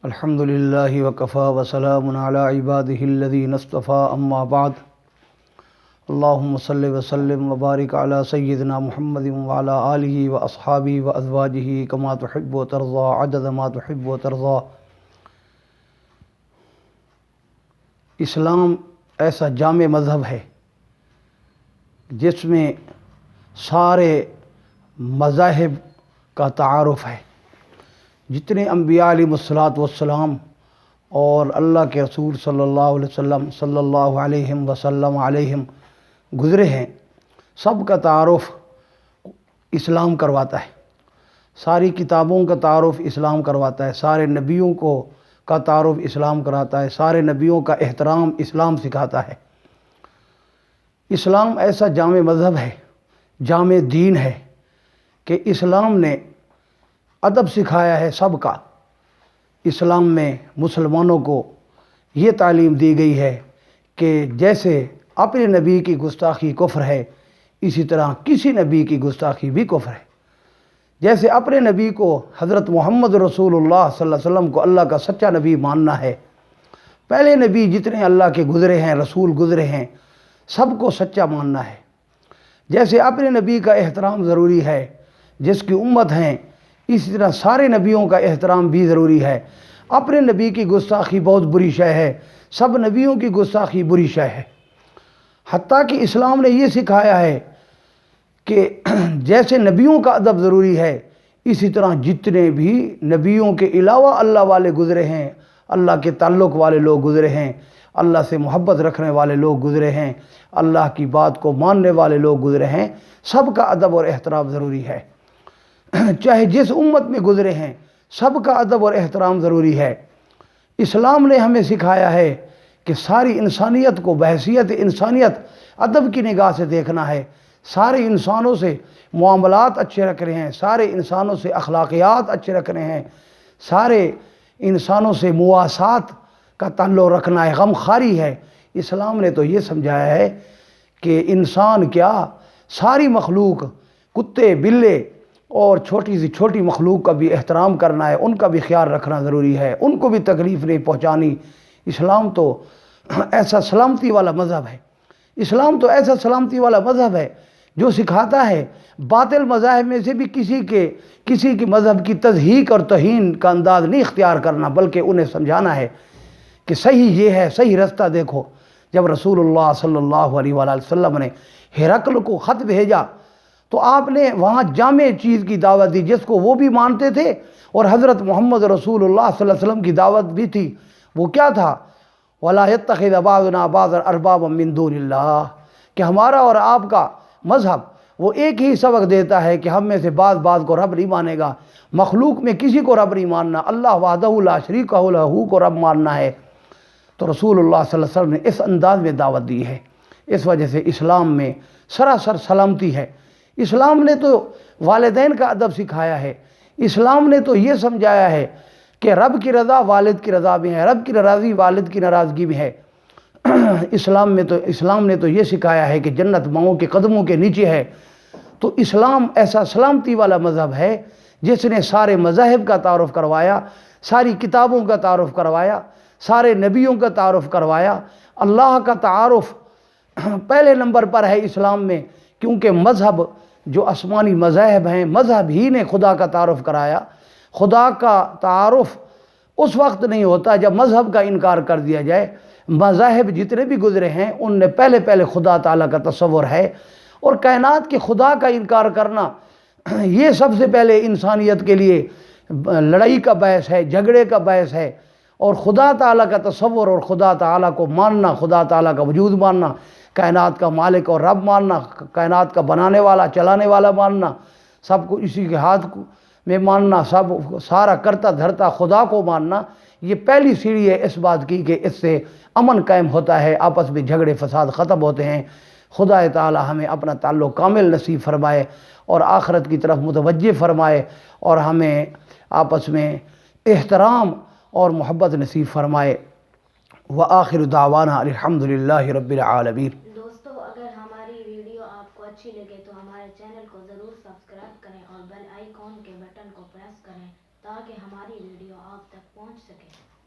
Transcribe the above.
الحمد للہ وکفا وسلام علی عبادہ الذین اصطفیٰ اما بعد اللہم صلی وسلم وبارک علی سیدنا محمد وعلی آلہ واصحابہ وازواجہ کما تحب و ترضی عدد ما تحب و ترضی۔ اسلام ایسا جامع مذہب ہے جس میں سارے مذاہب کا تعارف ہے۔ جتنے انبیاء علیہ والسلام اور اللہ کے رسول صلی اللہ علیہ وسلم گزرے ہیں، سب کا تعارف اسلام کرواتا ہے۔ ساری کتابوں کا تعارف اسلام کرواتا ہے، سارے نبیوں کا تعارف اسلام کراتا ہے، سارے نبیوں کا احترام اسلام سکھاتا ہے۔ اسلام ایسا جامع مذہب ہے، جامع دین ہے کہ اسلام نے ادب سکھایا ہے سب کا۔ اسلام میں مسلمانوں کو یہ تعلیم دی گئی ہے کہ جیسے اپنے نبی کی گستاخی کفر ہے، اسی طرح کسی نبی کی گستاخی بھی کفر ہے۔ جیسے اپنے نبی کو حضرت محمد رسول اللہ صلی اللہ علیہ وسلم کو اللہ کا سچا نبی ماننا ہے، پہلے نبی جتنے اللہ کے گزرے ہیں، رسول گزرے ہیں، سب کو سچا ماننا ہے۔ جیسے اپنے نبی کا احترام ضروری ہے، جس کی امت ہیں، اسی طرح سارے نبیوں کا احترام بھی ضروری ہے۔ اپنے نبی کی گستاخی بہت بری شے ہے، سب نبیوں کی گستاخی بری شے ہے۔ حتیٰ کہ اسلام نے یہ سکھایا ہے کہ جیسے نبیوں کا ادب ضروری ہے، اسی طرح جتنے بھی نبیوں کے علاوہ اللہ والے گزرے ہیں، اللہ کے تعلق والے لوگ گزرے ہیں، اللہ سے محبت رکھنے والے لوگ گزرے ہیں، اللہ کی بات کو ماننے والے لوگ گزرے ہیں، سب کا ادب اور احترام ضروری ہے۔ چاہے جس امت میں گزرے ہیں، سب کا ادب اور احترام ضروری ہے۔ اسلام نے ہمیں سکھایا ہے کہ ساری انسانیت کو بحیثیت انسانیت ادب کی نگاہ سے دیکھنا ہے۔ سارے انسانوں سے معاملات اچھے رکھنے ہیں، سارے انسانوں سے اخلاقیات اچھے رکھنے ہیں، سارے انسانوں سے مواسات کا تعلق رکھنا ہے، غمخواری ہے۔ اسلام نے تو یہ سمجھایا ہے کہ انسان کیا، ساری مخلوق، کتے بلے اور چھوٹی سے چھوٹی مخلوق کا بھی احترام کرنا ہے، ان کا بھی خیال رکھنا ضروری ہے، ان کو بھی تکلیف نہیں پہنچانی۔ اسلام تو ایسا سلامتی والا مذہب ہے، اسلام تو ایسا سلامتی والا مذہب ہے جو سکھاتا ہے باطل مذاہب میں سے بھی کسی کے مذہب کی تضحیق اور توہین کا انداز نہیں اختیار کرنا، بلکہ انہیں سمجھانا ہے کہ صحیح یہ ہے، صحیح رستہ دیکھو۔ جب رسول اللہ صلی اللہ علیہ وآلہ وسلم نے ہرقل کو خط بھیجا تو آپ نے وہاں جامع چیز کی دعوت دی جس کو وہ بھی مانتے تھے، اور حضرت محمد رسول اللہ صلی اللہ علیہ وسلم کی دعوت بھی تھی۔ وہ کیا تھا؟ وَلَا يَتَّخِذَ بَعْضُنَا بَعْضًا أَرْبَابًا مِّن دُونِ اللَّهِ، کہ ہمارا اور آپ کا مذہب وہ ایک ہی سبق دیتا ہے کہ ہم میں سے بعض کو رب نہیں مانے گا۔ مخلوق میں کسی کو رب نہیں ماننا، اللہ وحدہ لا شریک لہ کو رب ماننا ہے۔ تو رسول اللہ صلی اللہ علیہ وسلم نے اس انداز میں دعوت دی ہے۔ اس وجہ سے اسلام میں سراسر سلامتی ہے۔ اسلام نے تو والدین کا ادب سکھایا ہے، اسلام نے تو یہ سمجھایا ہے کہ رب کی رضا والد کی رضا میں ہے، رب کی ناراضگی والد کی ناراضگی میں ہے۔ اسلام نے تو یہ سکھایا ہے کہ جنت ماؤں کے قدموں کے نیچے ہے۔ تو اسلام ایسا سلامتی والا مذہب ہے جس نے سارے مذاہب کا تعارف کروایا، ساری کتابوں کا تعارف کروایا، سارے نبیوں کا تعارف کروایا۔ اللہ کا تعارف پہلے نمبر پر ہے اسلام میں، کیونکہ مذہب جو آسمانی مذاہب ہیں، مذہب ہی نے خدا کا تعارف کرایا۔ خدا کا تعارف اس وقت نہیں ہوتا جب مذہب کا انکار کر دیا جائے۔ مذاہب جتنے بھی گزرے ہیں ان نے پہلے خدا تعالیٰ کا تصور ہے، اور کائنات کے خدا کا انکار کرنا یہ سب سے پہلے انسانیت کے لیے لڑائی کا باعث ہے، جھگڑے کا باعث ہے۔ اور خدا تعالیٰ کا تصور اور خدا تعالیٰ کو ماننا، خدا تعالیٰ کا وجود ماننا، کائنات کا مالک اور رب ماننا، کائنات کا بنانے والا چلانے والا ماننا، سب کو اسی کے ہاتھ میں ماننا، سارا کرتا دھرتا خدا کو ماننا، یہ پہلی سیڑھی ہے اس بات کی کہ اس سے امن قائم ہوتا ہے، آپس میں جھگڑے فساد ختم ہوتے ہیں۔ خدا تعالی ہمیں اپنا تعلق کامل نصیب فرمائے اور آخرت کی طرف متوجہ فرمائے، اور ہمیں آپس میں احترام اور محبت نصیب فرمائے۔ وآخر دعوانا الحمدللہ رب العالمین۔ دوستو، اگر ہماری ویڈیو آپ کو اچھی لگے تو ہمارے چینل کو ضرور سبسکرائب کریں اور بیل آئیکن کے بٹن کو پریس کریں تاکہ ہماری ویڈیو آپ تک پہنچ سکے.